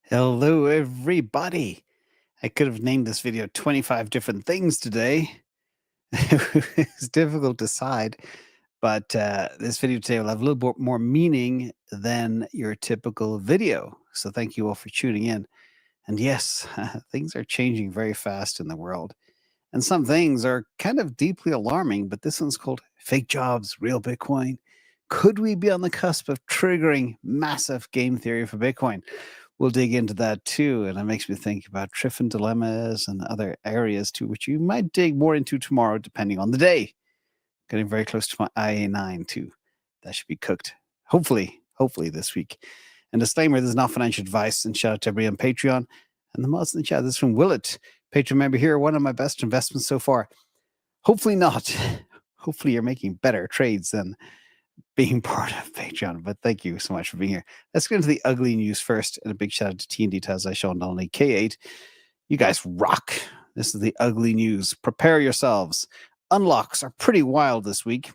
Hello, everybody. I could have named this video 25 different things today. It's difficult to decide, but this video today will have a little bit more meaning than your typical video. So thank you all for tuning in. And yes, things are changing very fast in the world. And some things are kind of deeply alarming, but this one's called fake jobs, real Bitcoin. Could we be on the cusp of triggering massive game theory for Bitcoin? We'll dig into that too. And it makes me think about Triffin dilemmas and other areas too, which you might dig more into tomorrow, depending on the day. Getting very close to my IA9 too. That should be cooked. Hopefully this week. And disclaimer, this is not financial advice. And shout out to everybody on Patreon. And the mods in the chat, this is from Willet. Patreon member here, one of my best investments so far. Hopefully not. Hopefully you're making better trades than being part of Patreon, but thank you so much for being here. Let's get into the ugly news first, and a big shout out to TND Taz, Sean Donnelly, K8. You guys rock. This is the ugly news. Prepare yourselves. Unlocks are pretty wild this week.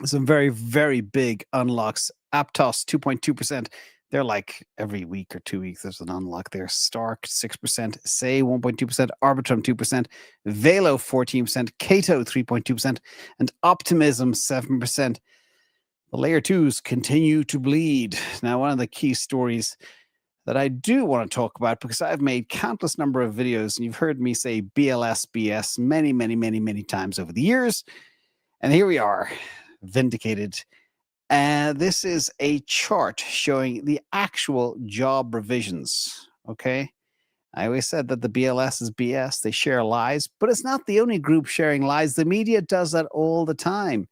Some very, very big unlocks. Aptos, 2.2%. They're like every week or 2 weeks, there's an unlock there. Stark, 6%. Say, 1.2%. Arbitrum, 2%. Velo, 14%. Cato, 3.2%. And Optimism, 7%. The layer twos continue to bleed. Now, one of the key stories that I do want to talk about, because I've made countless number of videos, and you've heard me say BLS, BS many times over the years. And here we are, vindicated. This is a chart showing the actual job revisions, okay? I always said that the BLS is BS. They share lies, but it's not the only group sharing lies. The media does that all the time.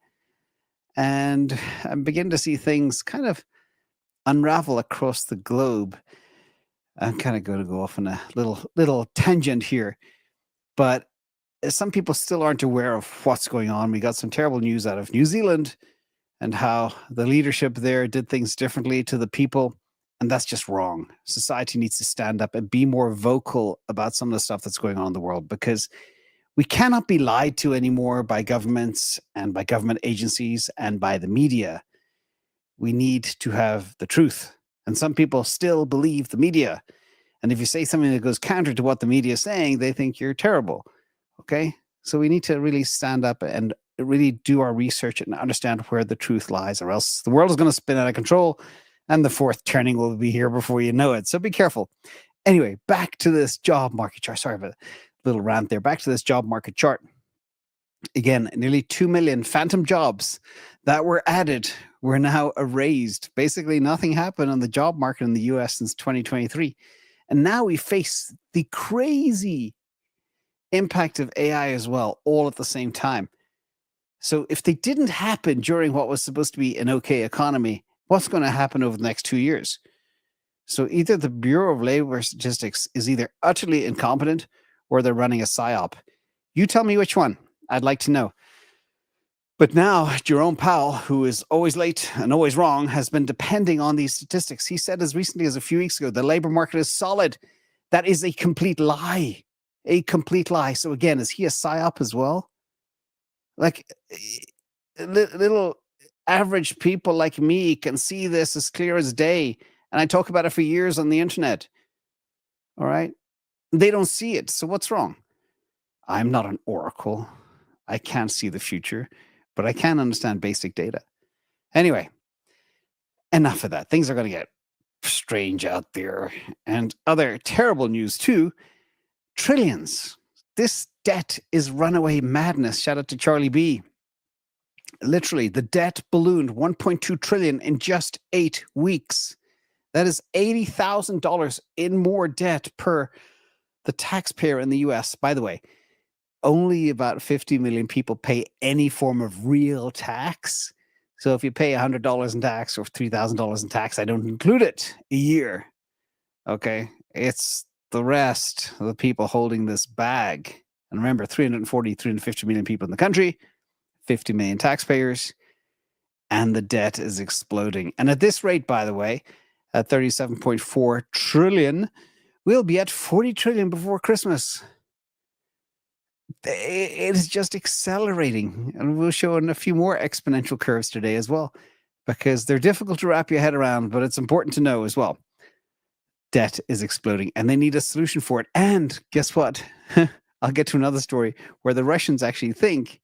And I'm beginning to see things kind of unravel across the globe. I'm kind of going to go off on a little tangent here, but some people still aren't aware of what's going on. We got some terrible news out of New Zealand and how the leadership there did things differently to the people, and that's just wrong. Society needs to stand up and be more vocal about some of the stuff that's going on in the world, because we cannot be lied to anymore by governments and by government agencies and by the media. We need to have the truth. And some people still believe the media. And if you say something that goes counter to what the media is saying, they think you're terrible. Okay? So we need to really stand up and really do our research and understand where the truth lies, or else the world is going to spin out of control and the fourth turning will be here before you know it. So be careful. Anyway, back to this job market chart. Sorry about that little rant there. Back to this job market chart. Again, nearly 2 million phantom jobs that were added were now erased. Basically, nothing happened on the job market in the US since 2023. And now we face the crazy impact of AI as well, all at the same time. So if they didn't happen during what was supposed to be an okay economy, what's going to happen over the next 2 years? So either the Bureau of Labor Statistics is either utterly incompetent or they're running a PSYOP. You tell me which one. I'd like to know. But now Jerome Powell, who is always late and always wrong, has been depending on these statistics. He said as recently as a few weeks ago, the labor market is solid. That is a complete lie. A complete lie. So again, is he a PSYOP as well? Like little average people like me can see this as clear as day. And I talk about it for years on the internet. All right. They don't see it. So what's wrong? I'm not an oracle. I can't see the future, but I can understand basic data. Anyway, enough of that. Things are going to get strange out there. And other terrible news too. Trillions. This debt is runaway madness. Shout out to Charlie B. Literally, the debt ballooned 1.2 trillion in just 8 weeks. That is $80,000 in more debt per the taxpayer in the US. By the way, only about 50 million people pay any form of real tax. So if you pay $100 in tax or $3,000 in tax, I don't include it a year. Okay. It's the rest of the people holding this bag. And remember, 350 million people in the country, 50 million taxpayers, and the debt is exploding. And at this rate, by the way, at 37.4 trillion, we'll be at 40 trillion before Christmas. It is just accelerating. And we'll show in a few more exponential curves today as well, because they're difficult to wrap your head around, but it's important to know as well. debt is exploding and they need a solution for it. And guess what? I'll get to another story where the Russians actually think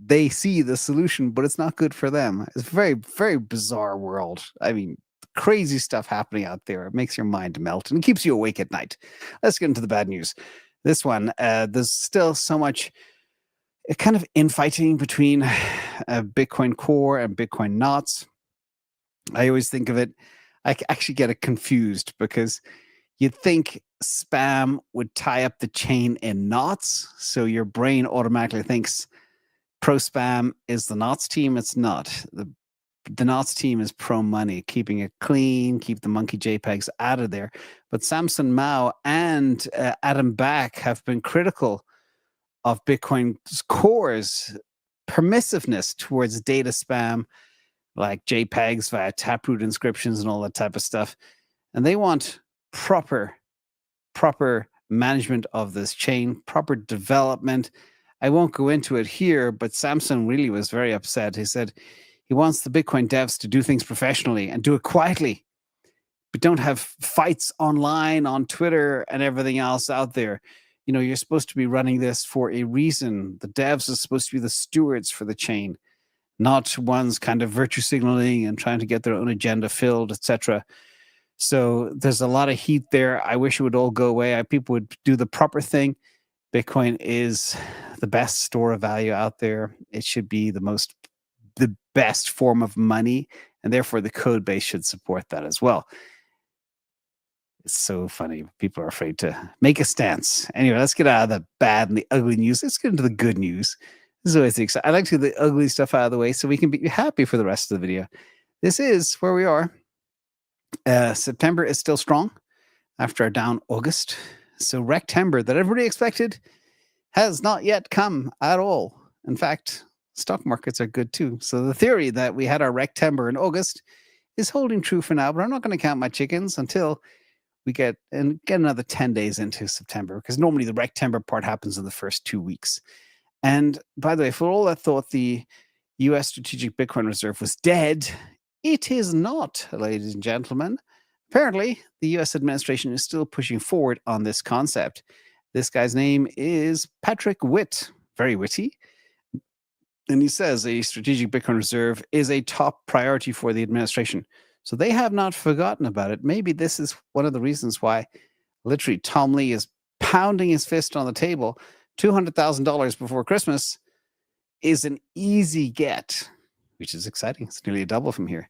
they see the solution, but it's not good for them. It's a very, very bizarre world. I mean, crazy stuff happening out there. It makes your mind melt and keeps you awake at night. Let's get into the bad news. This one, there's still so much kind of infighting between Bitcoin Core and Bitcoin Knots. I always think of it, I actually get it confused because you'd think spam would tie up the chain in knots. So your brain automatically thinks pro spam is the knots team. It's not. The knots team is pro money, keeping it clean, keep the monkey JPEGs out of there. But Samson Mao and Adam Back have been critical of Bitcoin's Core's permissiveness towards data spam, like JPEGs via Taproot inscriptions and all that type of stuff. And they want proper management of this chain, proper development. I won't go into it here, but Samson really was very upset. He said he wants the Bitcoin devs to do things professionally and do it quietly, but don't have fights online on Twitter and everything else out there. You know, you're supposed to be running this for a reason. The devs are supposed to be the stewards for the chain, not ones kind of virtue signaling and trying to get their own agenda filled, etc. So there's a lot of heat there. I wish it would all go away. People would do the proper thing. Bitcoin is the best store of value out there. It should be the best form of money, and therefore the code base should support that as well. It's so funny. People are afraid to make a stance. Anyway, let's get out of the bad and the ugly news. Let's get into the good news. This is always the exciting. I like to get the ugly stuff out of the way so we can be happy for the rest of the video. This is where we are. September is still strong after our down August. So Rectember that everybody expected has not yet come at all. In fact, stock markets are good too. So the theory that we had our Rectember in August is holding true for now, but I'm not going to count my chickens until we get another 10 days into September, because normally the Rectember part happens in the first 2 weeks. And by the way, for all that thought the US Strategic Bitcoin Reserve was dead, it is not, ladies and gentlemen. Apparently, the US administration is still pushing forward on this concept. This guy's name is Patrick Witt, very witty. And he says a strategic Bitcoin reserve is a top priority for the administration. So they have not forgotten about it. Maybe this is one of the reasons why literally Tom Lee is pounding his fist on the table. $200,000 before Christmas is an easy get, which is exciting. It's nearly a double from here.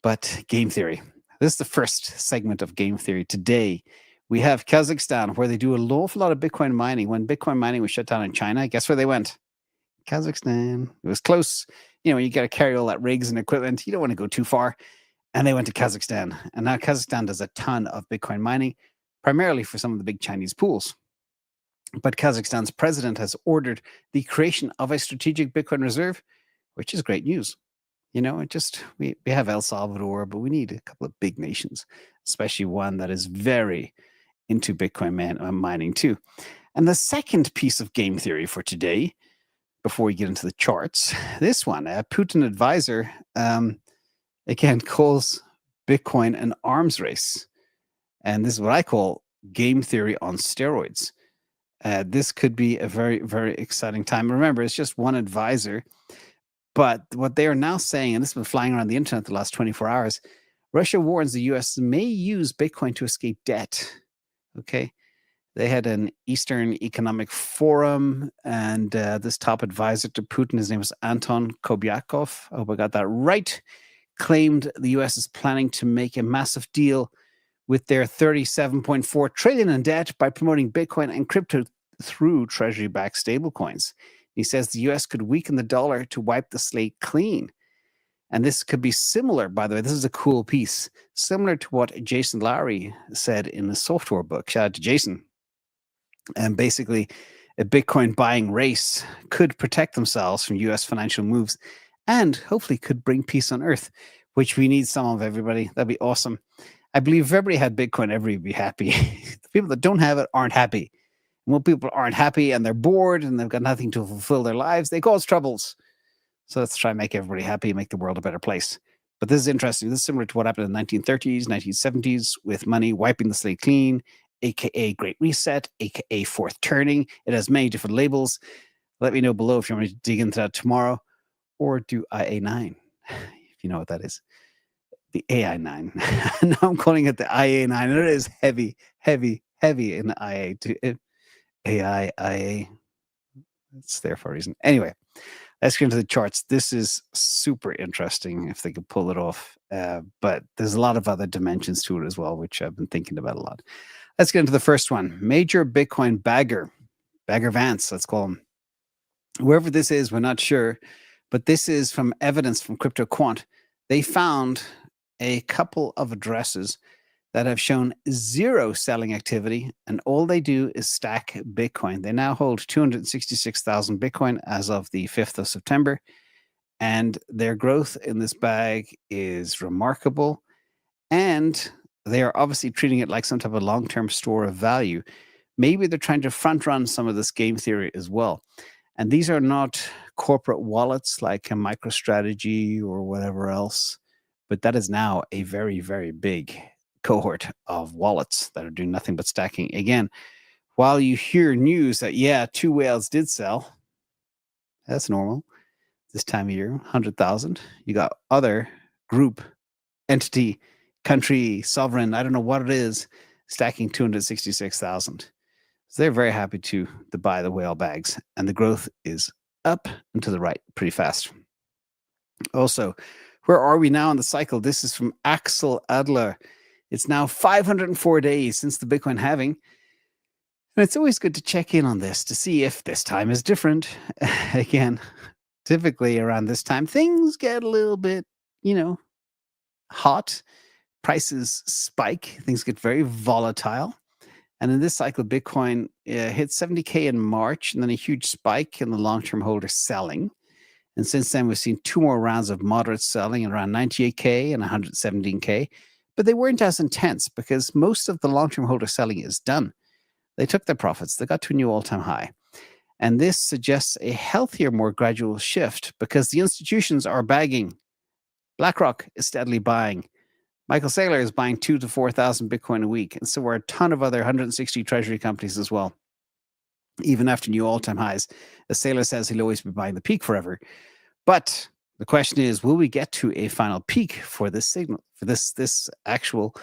But game theory. This is the first segment of game theory. Today, we have Kazakhstan, where they do an awful lot of Bitcoin mining. When Bitcoin mining was shut down in China, guess where they went? Kazakhstan. It was close. You know, you got to carry all that rigs and equipment. You don't want to go too far. And they went to Kazakhstan. And now Kazakhstan does a ton of Bitcoin mining, primarily for some of the big Chinese pools. But Kazakhstan's president has ordered the creation of a strategic Bitcoin reserve, which is great news. You know, we have El Salvador, but we need a couple of big nations, especially one that is very into Bitcoin mining too. And the second piece of game theory for today, before we get into the charts, this one, a Putin advisor, again, calls Bitcoin an arms race. And this is what I call game theory on steroids. This could be a very, very exciting time. Remember, it's just one advisor. But what they are now saying, and this has been flying around the internet the last 24 hours, Russia warns the US may use Bitcoin to escape debt. Okay. They had an Eastern Economic Forum, and this top advisor to Putin, his name was Anton Kobyakov, I hope I got that right, claimed the US is planning to make a massive deal with their $37.4 trillion in debt by promoting Bitcoin and crypto through treasury-backed stablecoins. He says the US could weaken the dollar to wipe the slate clean. And this could be similar, by the way, this is a cool piece, similar to what Jason Lowry said in the software book. Shout out to Jason. And basically, a Bitcoin buying race could protect themselves from US financial moves and hopefully could bring peace on earth, which we need some of, everybody. That'd be awesome. I believe if everybody had Bitcoin, everybody would be happy. The people that don't have it aren't happy. And when people aren't happy and they're bored and they've got nothing to fulfill their lives, they cause troubles. So let's try and make everybody happy and make the world a better place. But this is interesting. This is similar to what happened in the 1930s, 1970s with money wiping the slate clean, aka Great Reset, aka Fourth Turning. It has many different labels. Let me know below if you want me to dig into that tomorrow, or do IA9, if you know what that is. The AI9. Now I'm calling it the IA9. It is heavy, heavy, heavy in the IA. AI, IA. It's there for a reason. Anyway, let's get into the charts. This is super interesting if they could pull it off. But there's a lot of other dimensions to it as well, which I've been thinking about a lot. Let's get into the first one. Major Bitcoin bagger Vance, let's call him. Whoever this is, we're not sure. But this is from evidence from Crypto Quant. They found a couple of addresses that have shown zero selling activity, and all they do is stack Bitcoin. They now hold 266,000 Bitcoin as of the 5th of September, and their growth in this bag is remarkable, and they are obviously treating it like some type of long-term store of value. Maybe they're trying to front-run some of this game theory as well. And these are not corporate wallets like a MicroStrategy or whatever else, but that is now a very, very big cohort of wallets that are doing nothing but stacking. Again, while you hear news that, yeah, 2 whales did sell, that's normal this time of year, 100,000. You got other group, entity, country, sovereign, I don't know what it is, stacking 266,000. So they're very happy to buy the whale bags, and the growth is up and to the right pretty fast. Also, where are we now in the cycle? This is from Axel Adler. It's now 504 days since the Bitcoin halving. And it's always good to check in on this to see if this time is different. Again, typically around this time, things get a little bit, hot. Prices spike. Things get very volatile. And in this cycle, Bitcoin hit 70K in March, and then a huge spike in the long-term holder selling. And since then, we've seen 2 more rounds of moderate selling around 98K and 117K. But they weren't as intense because most of the long-term holder selling is done. They took their profits. They got to a new all-time high. And this suggests a healthier, more gradual shift because the institutions are bagging. BlackRock is steadily buying. Michael Saylor is buying 2,000 to 4,000 Bitcoin a week. And so are a ton of other 160 treasury companies as well. Even after new all-time highs, as Saylor says, he'll always be buying the peak forever. But the question is, will we get to a final peak for this signal, for this actual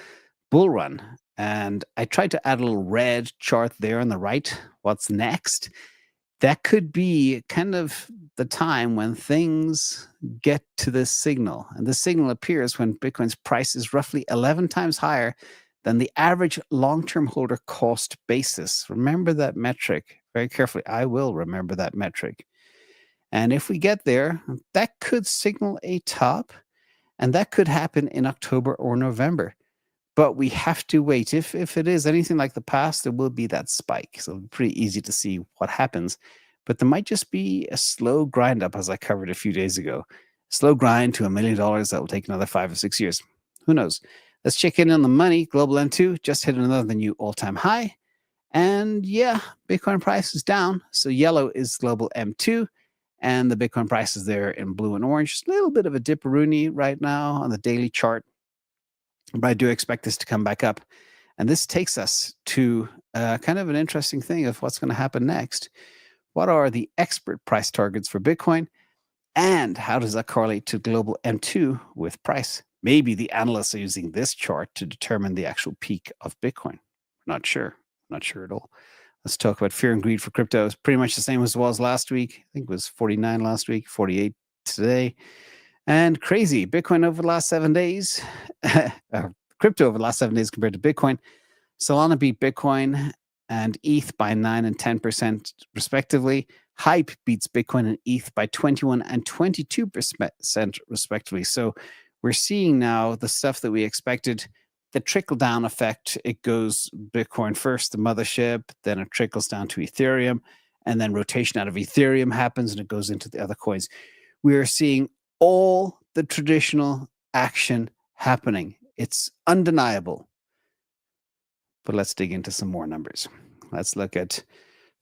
bull run? And I tried to add a little red chart there on the right. What's next? That could be kind of the time when things get to this signal. And the signal appears when Bitcoin's price is roughly 11 times higher than the average long-term holder cost basis. Remember that metric very carefully. I will remember that metric. And if we get there, that could signal a top, and that could happen in October or November. But we have to wait. If it is anything like the past, there will be that spike. So it'll be pretty easy to see what happens. But there might just be a slow grind up, as I covered a few days ago. Slow grind to $1 million that will take another 5 or 6 years. Who knows? Let's check in on the money. Global M2 just hit another new all-time high. And yeah, Bitcoin price is down. So yellow is global M2. And the Bitcoin price is there in blue and orange. Just a little bit of a dipperoonie right now on the daily chart. But I do expect this to come back up. And this takes us to kind of an interesting thing of what's going to happen next. What are the expert price targets for Bitcoin? And how does that correlate to global M2 with price? Maybe the analysts are using this chart to determine the actual peak of Bitcoin. Not sure. Not sure at all. Let's talk about fear and greed for crypto. It's pretty much the same as it was last week. I think it was 49 last week, 48 today. And crazy. Bitcoin over the last 7 days, crypto over the last 7 days compared to Bitcoin. Solana beat Bitcoin and ETH by 9 and 10% respectively. Hype beats Bitcoin and ETH by 21 and 22% respectively. So we're seeing now the stuff that we expected, the trickle-down effect. It goes Bitcoin first, the mothership, then it trickles down to Ethereum, and then rotation out of Ethereum happens and it goes into the other coins. We are seeing all the traditional action happening. It's undeniable. But let's dig into some more numbers. Let's look at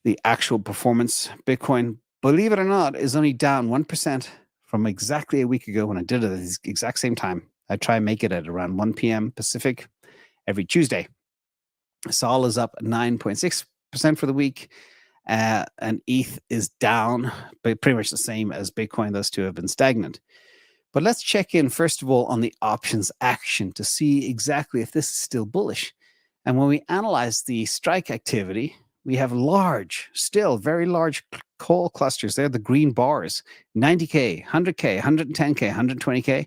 the actual performance. Bitcoin, believe it or not, is only down 1% from exactly a week ago when I did it at the exact same time. I try and make it at around 1 p.m. Pacific every Tuesday. Sol is up 9.6% for the week, and ETH is down, but pretty much the same as Bitcoin. Those two have been stagnant. But let's check in, first of all, on the options action to see exactly if this is still bullish. And when we analyze the strike activity, we have still very large call clusters. They're the green bars, 90K, 100K, 110K, 120K,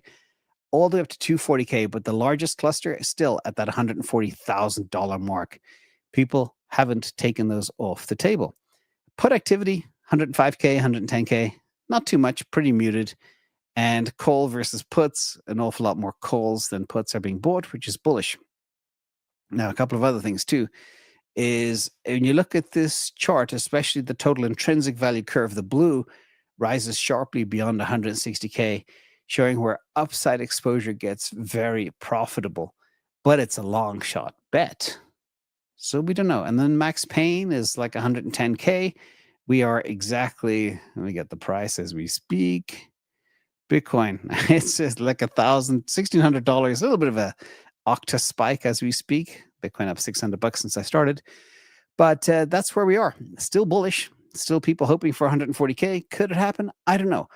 all the way up to 240K. But the largest cluster is still at that $140,000 mark. People haven't taken those off the table. Put activity, 105K, 110K, not too much, pretty muted. And call versus puts, an awful lot more calls than puts are being bought, which is bullish. Now, a couple of other things too is when you look at this chart, especially the total intrinsic value curve, the blue rises sharply beyond 160K, showing where upside exposure gets very profitable, but it's a long shot bet. So we don't know. And then max pain is like 110K. We are exactly, let me get the price as we speak. Bitcoin, it's just like $1,600, a little bit of a octa spike as we speak. Bitcoin up $600 since I started. But that's where we are. Still bullish. Still people hoping for 140K. Could it happen? I don't know.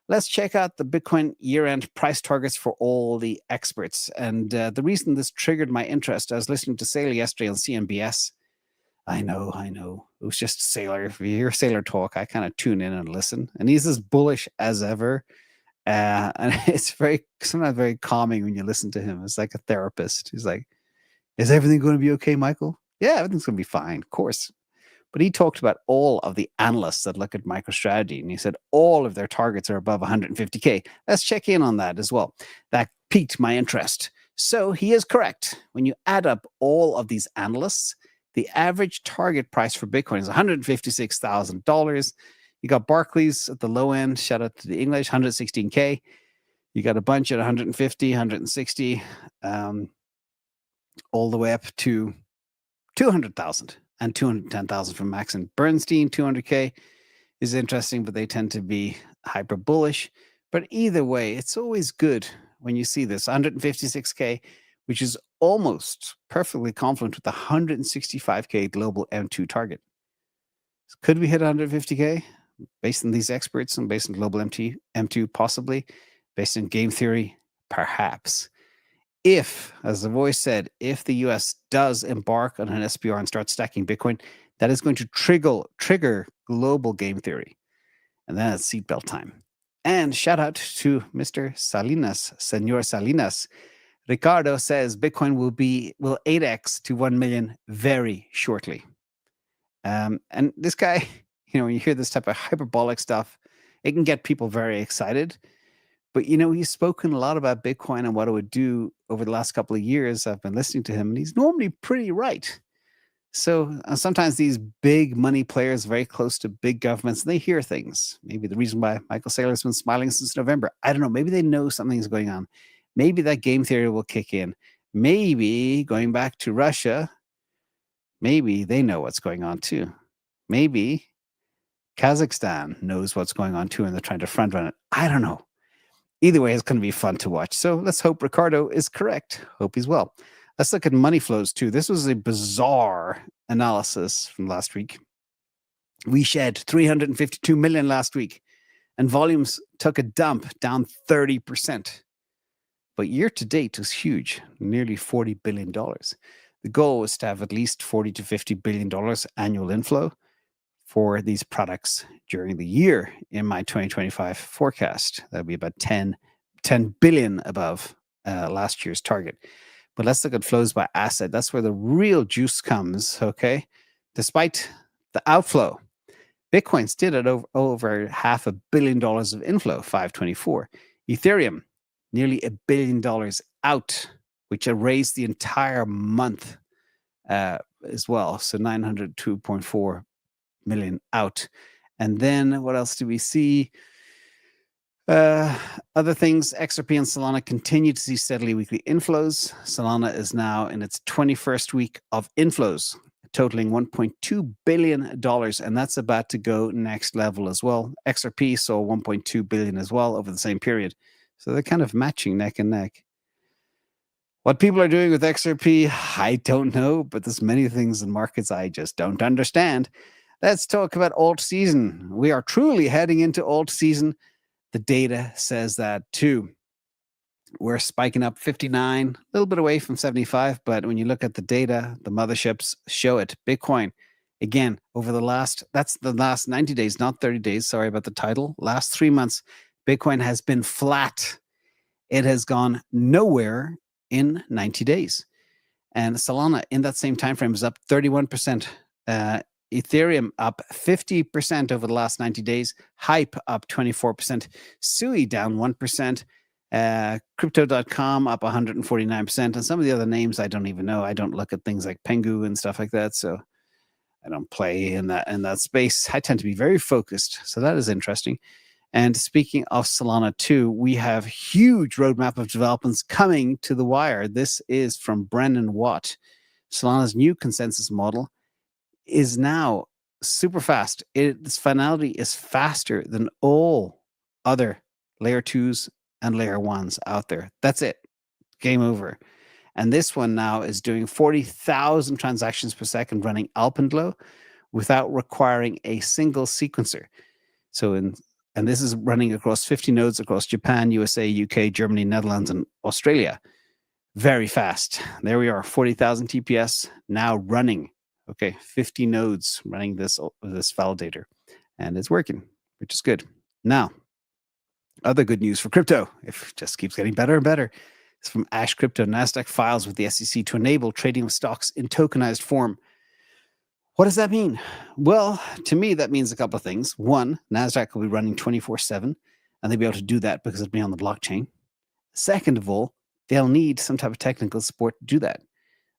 Let's check out the Bitcoin year-end price targets for all the experts. And the reason this triggered my interest, I was listening to Saylor yesterday on CNBS. I know. It was just Saylor. If you hear Saylor talk, I kind of tune in and listen. And he's as bullish as ever. And it's sometimes very calming when you listen to him. It's like a therapist. He's like, is everything going to be okay, Michael? Yeah, everything's going to be fine, of course. But he talked about all of the analysts that look at MicroStrategy, and he said all of their targets are above 150K. Let's check in on that as well. That piqued my interest. So he is correct. When you add up all of these analysts, the average target price for Bitcoin is $156,000. You got Barclays at the low end. Shout out to the English, 116K. You got a bunch at 150, 160, all the way up to 200,000 and 210,000 from Max and Bernstein. 200K is interesting, but they tend to be hyper bullish. But either way, it's always good when you see this 156K, which is almost perfectly confluent with the 165K global M2 target. Could we hit 150K? Based on these experts and based on global M2, possibly. Based on game theory, perhaps. If, as the voice said, if the US does embark on an SBR and start stacking Bitcoin, that is going to trigger global game theory. And then it's seatbelt time. And shout out to Mr. Salinas, Senor Salinas. Ricardo says Bitcoin will 8x to 1 million very shortly. And this guy, when you hear this type of hyperbolic stuff, it can get people very excited. But, he's spoken a lot about Bitcoin and what it would do over the last couple of years. I've been listening to him, and he's normally pretty right. So sometimes these big money players very close to big governments, they hear things. Maybe the reason why Michael Saylor's been smiling since November, I don't know. Maybe they know something's going on. Maybe that game theory will kick in. Maybe going back to Russia, maybe they know what's going on too. Maybe Kazakhstan knows what's going on too, and they're trying to front run it. I don't know. Either way, it's going to be fun to watch. So let's hope Ricardo is correct. Hope he's well. Let's look at money flows too. This was a bizarre analysis from last week. We shed 352 million last week, and volumes took a dump, down 30%. But year to date was huge, nearly $40 billion. The goal was to have at least $40 to $50 billion annual inflow for these products during the year in my 2025 forecast. That'd be about 10 billion above last year's target. But let's look at flows by asset. That's where the real juice comes, okay? Despite the outflow, Bitcoin's did it over $500 million of inflow, 524. Ethereum, nearly $1 billion out, which erased the entire month as well. So 902.4 million out. And then what else do we see? Other things, XRP and Solana continue to see steadily weekly inflows. Solana is now in its 21st week of inflows. totaling $1.2 billion, and that's about to go next level as well. XRP saw $1.2 billion as well over the same period. So they're kind of matching neck and neck. What people are doing with XRP, I don't know, but there's many things in markets I just don't understand. Let's talk about Altseason. We are truly heading into Altseason. The data says that too. We're spiking up 59, a little bit away from 75, but when you look at the data, the motherships show it. Bitcoin, again, over that's the last 90 days, not 30 days. Sorry about the title. Last 3 months, Bitcoin has been flat. It has gone nowhere in 90 days. And Solana in that same time frame is up 31%. Ethereum up 50% over the last 90 days. Hype up 24%. Sui down 1%. Crypto.com up 149%. And some of the other names I don't even know. I don't look at things like Pengu and stuff like that. So I don't play in that space. I tend to be very focused. So that is interesting. And speaking of Solana too, we have huge roadmap of developments coming to the wire. This is from Brendan Watt. Solana's new consensus model is now super fast. Its finality is faster than all other layer 2s and layer 1s out there. That's it. Game over. And this one now is doing 40,000 transactions per second running Alpenglow without requiring a single sequencer. And this is running across 50 nodes across Japan, USA, UK, Germany, Netherlands, and Australia. Very fast. There we are, 40,000 TPS now running. Okay, 50 nodes running this validator. And it's working, which is good. Now, other good news for crypto. It just keeps getting better and better. It's from Ash Crypto. Nasdaq files with the SEC to enable trading of stocks in tokenized form. What does that mean? Well, to me, that means a couple of things. One, Nasdaq will be running 24/7, and they'll be able to do that because it'll be on the blockchain. Second of all, they'll need some type of technical support to do that.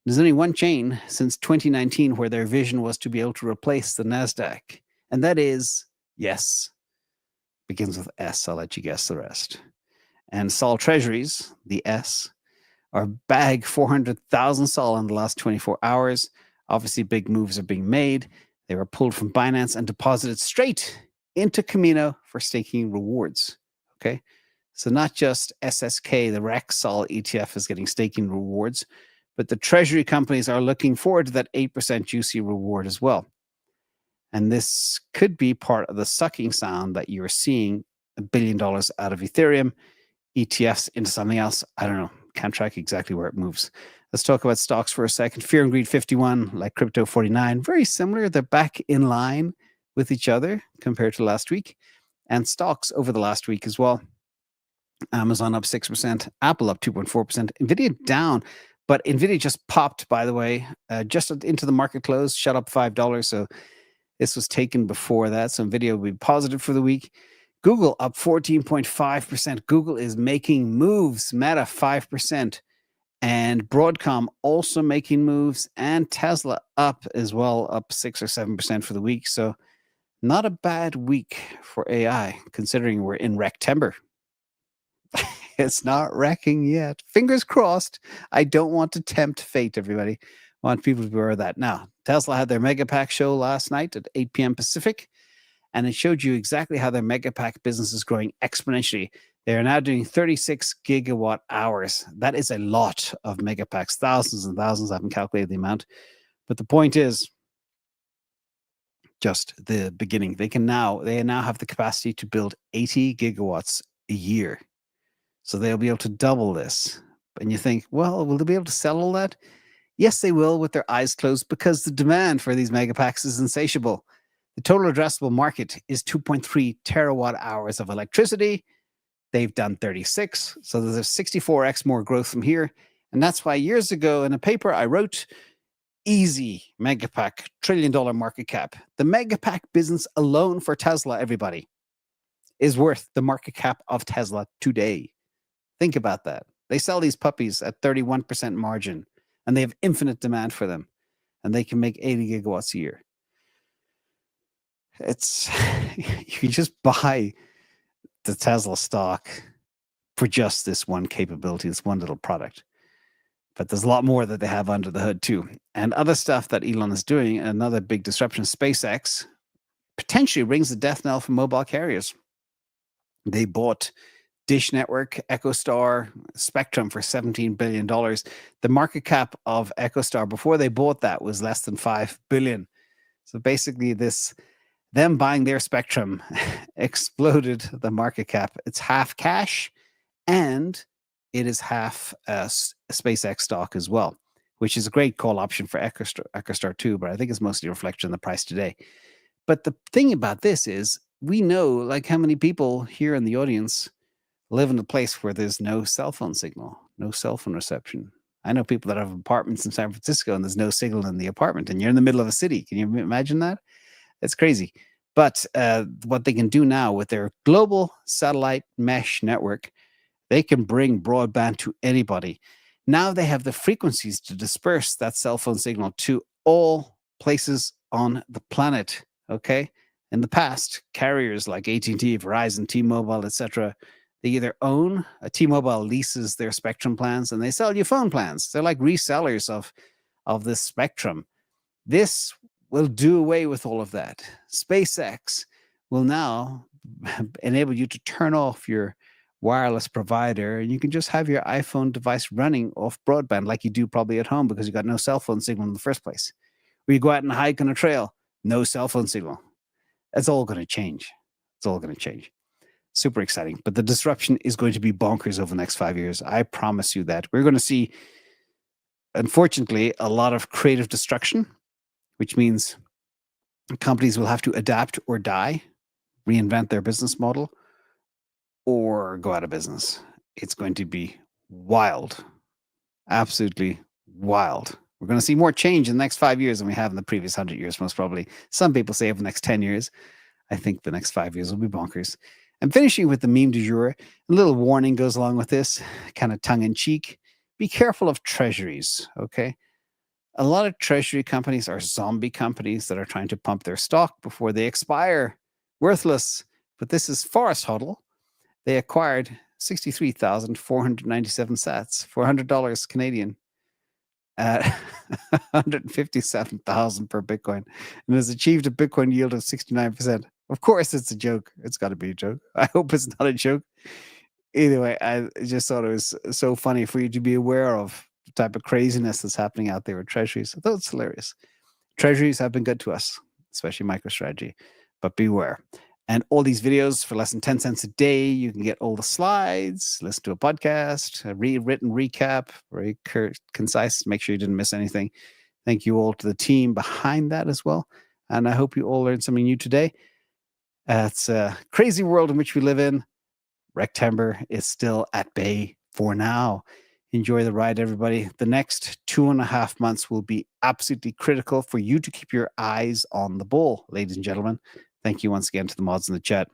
There's only one chain since 2019 where their vision was to be able to replace the Nasdaq, and that is, yes, begins with S. I'll let you guess the rest. And Sol Treasuries, the S, are bag 400,000 Sol in the last 24 hours. Obviously, big moves are being made. They were pulled from Binance and deposited straight into Camino for staking rewards. Okay, so not just SSK, the REX Sol ETF, is getting staking rewards, but the treasury companies are looking forward to that 8% juicy reward as well. And this could be part of the sucking sound that you're seeing $1 billion out of Ethereum, ETFs into something else. I don't know. Can't track exactly where it moves. Let's talk about stocks for a second. Fear and Greed 51, like Crypto 49, very similar. They're back in line with each other compared to last week. And stocks over the last week as well. Amazon up 6%, Apple up 2.4%, Nvidia down. But Nvidia just popped, by the way, just into the market close, shut up $5. So this was taken before that. So Nvidia will be positive for the week. Google up 14.5%. Google is making moves. Meta 5%. And Broadcom also making moves. And Tesla up as well, up 6 or 7% for the week. So not a bad week for AI, considering we're in Rectember. It's not wrecking yet. Fingers crossed. I don't want to tempt fate, everybody. I want people to be aware of that. Now, Tesla had their Megapack show last night at 8 p.m. Pacific, and it showed you exactly how their Megapack business is growing exponentially. They are now doing 36 gigawatt hours. That is a lot of Megapacks, thousands and thousands. I haven't calculated the amount. But the point is just the beginning. They now have the capacity to build 80 gigawatts a year. So they'll be able to double this. And you think, well, will they be able to sell all that? Yes, they will with their eyes closed, because the demand for these Megapacks is insatiable. The total addressable market is 2.3 terawatt hours of electricity. They've done 36. So there's a 64x more growth from here. And that's why years ago in a paper I wrote, easy Megapack, $1 trillion market cap. The Megapack business alone for Tesla, everybody, is worth the market cap of Tesla today. Think about that. They sell these puppies at 31% margin, and they have infinite demand for them, and they can make 80 gigawatts a year. It's you just buy the Tesla stock for just this one capability, this one little product. But there's a lot more that they have under the hood too. And other stuff that Elon is doing, another big disruption, SpaceX, potentially rings the death knell for mobile carriers. They bought Dish Network, EchoStar, Spectrum for $17 billion. The market cap of EchoStar before they bought that was less than $5 billion. So basically them buying their Spectrum exploded the market cap. It's half cash and it is half SpaceX stock as well, which is a great call option for EchoStar too, but I think it's mostly a reflection of the price today. But the thing about this is we know like how many people here in the audience live in a place where there's no cell phone signal, no cell phone reception. I know people that have apartments in San Francisco and there's no signal in the apartment and you're in the middle of a city. Can you imagine that? It's crazy. But what they can do now with their global satellite mesh network, they can bring broadband to anybody. Now they have the frequencies to disperse that cell phone signal to all places on the planet. Okay. In the past, carriers like AT&T, Verizon, T-Mobile, etc., they either own, T-Mobile leases their spectrum plans and they sell you phone plans. They're like resellers of this spectrum. This will do away with all of that. SpaceX will now enable you to turn off your wireless provider and you can just have your iPhone device running off broadband like you do probably at home because you got no cell phone signal in the first place. Or you go out and hike on a trail, no cell phone signal. That's all going to change. It's all going to change. Super exciting. But the disruption is going to be bonkers over the next 5 years. I promise you that. We're going to see, unfortunately, a lot of creative destruction, which means companies will have to adapt or die, reinvent their business model, or go out of business. It's going to be wild. Absolutely wild. We're going to see more change in the next 5 years than we have in the previous 100 years, most probably. Some people say over the next 10 years. I think the next 5 years will be bonkers. I'm finishing with the meme du jour. A little warning goes along with this, kind of tongue-in-cheek. Be careful of treasuries, okay? A lot of treasury companies are zombie companies that are trying to pump their stock before they expire. Worthless. But this is Forest Huddle. They acquired 63,497 sats for $100 Canadian at 157,000 per Bitcoin and has achieved a Bitcoin yield of 69%. Of course, it's a joke. It's got to be a joke. I hope it's not a joke. Either way, I just thought it was so funny for you to be aware of the type of craziness that's happening out there with treasuries. I thought it's hilarious. Treasuries have been good to us, especially MicroStrategy, but beware. And all these videos for less than 10 cents a day, you can get all the slides, listen to a podcast, a written recap, very concise, make sure you didn't miss anything. Thank you all to the team behind that as well. And I hope you all learned something new today. It's a crazy world in which we live in. Rectember is still at bay for now. Enjoy the ride, everybody. The next 2.5 months will be absolutely critical for you to keep your eyes on the ball, ladies and gentlemen. Thank you once again to the mods in the chat.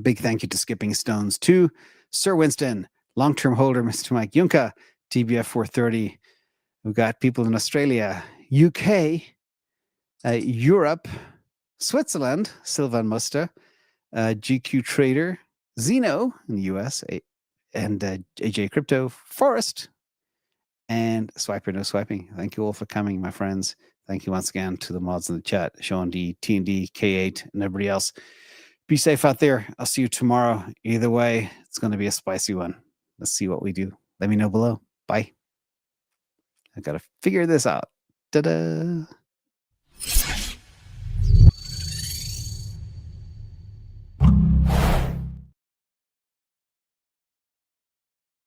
Big thank you to Skipping Stones, to Sir Winston, long-term holder, Mr. Mike Yunka, TBF 430. We've got people in Australia, UK, Europe, Switzerland, Sylvan Musta, GQ Trader, Zeno in the US, and AJ Crypto, Forest, and Swiper No Swiping. Thank you all for coming, my friends. Thank you once again to the mods in the chat, Sean D, TND, K8, and everybody else. Be safe out there. I'll see you tomorrow. Either way, it's going to be a spicy one. Let's see what we do. Let me know below. Bye. I got to figure this out. Ta-da.